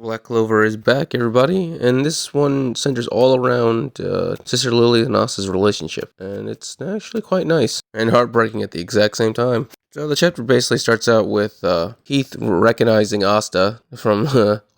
Black Clover is back, everybody, and this one centers all around Sister Lily and Asta's relationship, and it's actually quite nice and heartbreaking at the exact same time. So the chapter basically starts out with Heath recognizing Asta from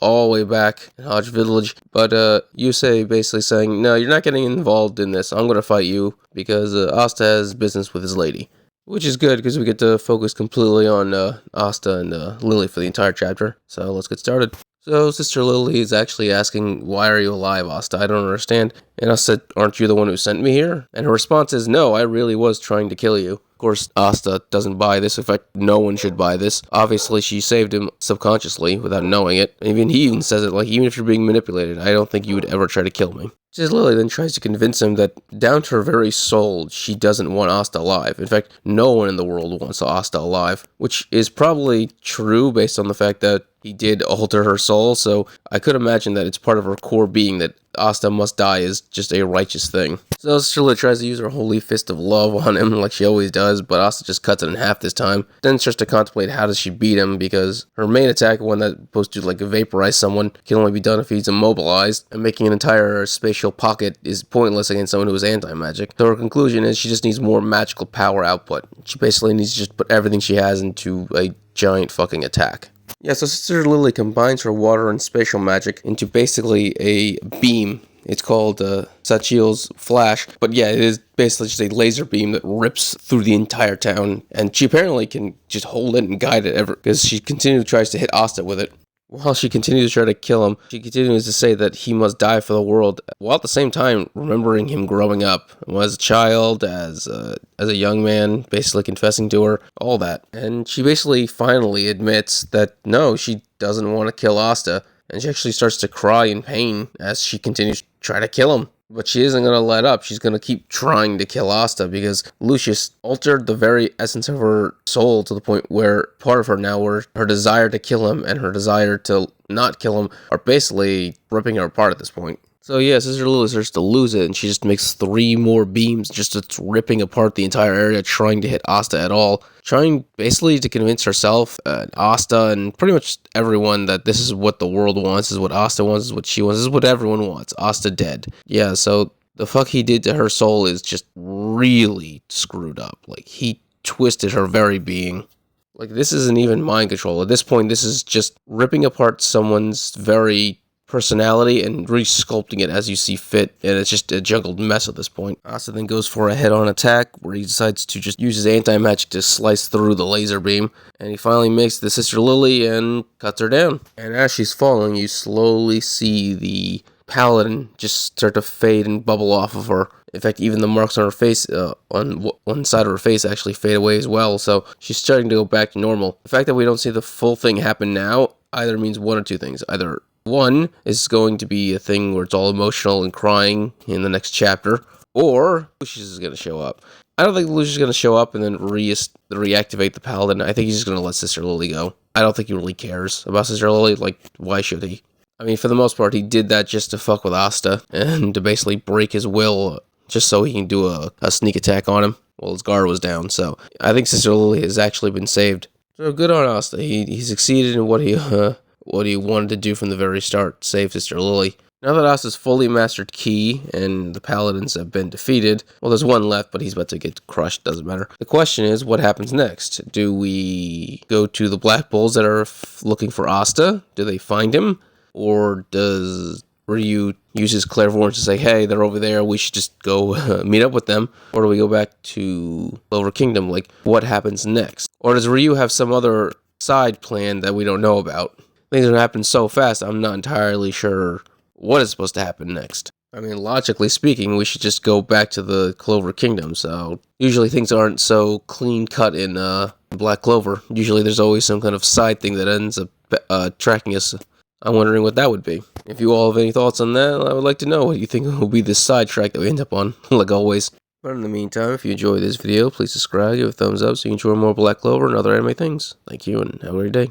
all the way back in Hodge Village, but Yusei basically saying, "No, you're not getting involved in this. I'm going to fight you because Asta has business with his lady." Which is good because we get to focus completely on Asta and Lily for the entire chapter. So let's get started. So Sister Lily is actually asking, "Why are you alive, Asta? I don't understand." And Asta said, "Aren't you the one who sent me here?" And her response is, "No, I really was trying to kill you." Of course, Asta doesn't buy this. In fact, no one should buy this. Obviously, she saved him subconsciously without knowing it. He even says it like, "Even if you're being manipulated, I don't think you would ever try to kill me." Sister Lily then tries to convince him that down to her very soul, she doesn't want Asta alive. In fact, no one in the world wants Asta alive, which is probably true based on the fact that he did alter her soul, so I could imagine that it's part of her core being that Asta must die is just a righteous thing. So Sister Lily tries to use her holy fist of love on him like she always does, but Asta just cuts it in half this time. Then starts to contemplate how does she beat him, because her main attack, one that's supposed to like vaporize someone, can only be done if he's immobilized, and making an entire spatial pocket is pointless against someone who is anti-magic. So her conclusion is she just needs more magical power output. She basically needs to just put everything she has into a giant fucking attack. Yeah, so Sister Lily combines her water and spatial magic into basically a beam. It's called Sachiel's Flash, but yeah, it is basically just a laser beam that rips through the entire town, and she apparently can just hold it and guide it ever, because she continually tries to hit Asta with it. While she continues to try to kill him, she continues to say that he must die for the world, while at the same time remembering him growing up, as a child, as a young man, basically confessing to her, all that. And she basically finally admits that no, she doesn't want to kill Asta, and she actually starts to cry in pain as she continues to try to kill him. But she isn't going to let up. She's going to keep trying to kill Asta because Lucius altered the very essence of her soul to the point where part of her now, where her desire to kill him and her desire to not kill him are basically ripping her apart at this point. So yeah, Sister Lily starts to lose it, and she just makes 3 more beams, just ripping apart the entire area, trying to hit Asta at all. Trying basically to convince herself, Asta, and pretty much everyone that this is what the world wants, this is what Asta wants, this is what she wants, this is what everyone wants. Asta dead. Yeah, so the fuck he did to her soul is just really screwed up. Like, he twisted her very being. Like, this isn't even mind control. At this point, this is just ripping apart someone's very personality and resculpting it as you see fit, and it's just a juggled mess at this point. Asta then goes for a head-on attack where he decides to just use his anti-magic to slice through the laser beam, and he finally makes the Sister Lily and cuts her down. And as she's falling, you slowly see the paladin just start to fade and bubble off of her. In fact, even the marks on her face, on one side of her face, actually fade away as well, so she's starting to go back to normal. The fact that we don't see the full thing happen now either means one or two things. Either one is going to be a thing where it's all emotional and crying in the next chapter, or Lucius is going to show up. I don't think Lucius is going to show up and then reactivate the paladin. I think he's just going to let Sister Lily go. I don't think he really cares about Sister Lily. Like, why should he? I mean, for the most part, he did that just to fuck with Asta and to basically break his will just so he can do a sneak attack on him while his guard was down. So I think Sister Lily has actually been saved. So good on Asta. He succeeded in what he wanted to do from the very start, save Sister Lily. Now that Asta's fully mastered Ki and the paladins have been defeated, well, there's one left, but he's about to get crushed, doesn't matter. The question is, what happens next? Do we go to the Black Bulls that are looking for Asta? Do they find him? Or does Ryu use his clairvoyance to say, hey, they're over there, we should just go meet up with them? Or do we go back to Clover Kingdom? Like, what happens next? Or does Ryu have some other side plan that we don't know about? Things are going to happen so fast, I'm not entirely sure what is supposed to happen next. I mean, logically speaking, we should just go back to the Clover Kingdom, so usually things aren't so clean-cut in Black Clover. Usually there's always some kind of side thing that ends up tracking us. I'm wondering what that would be. If you all have any thoughts on that, I would like to know what you think will be the sidetrack that we end up on, like always. But in the meantime, if you enjoyed this video, please subscribe, give a thumbs up so you can enjoy more Black Clover and other anime things. Thank you, and have a great day.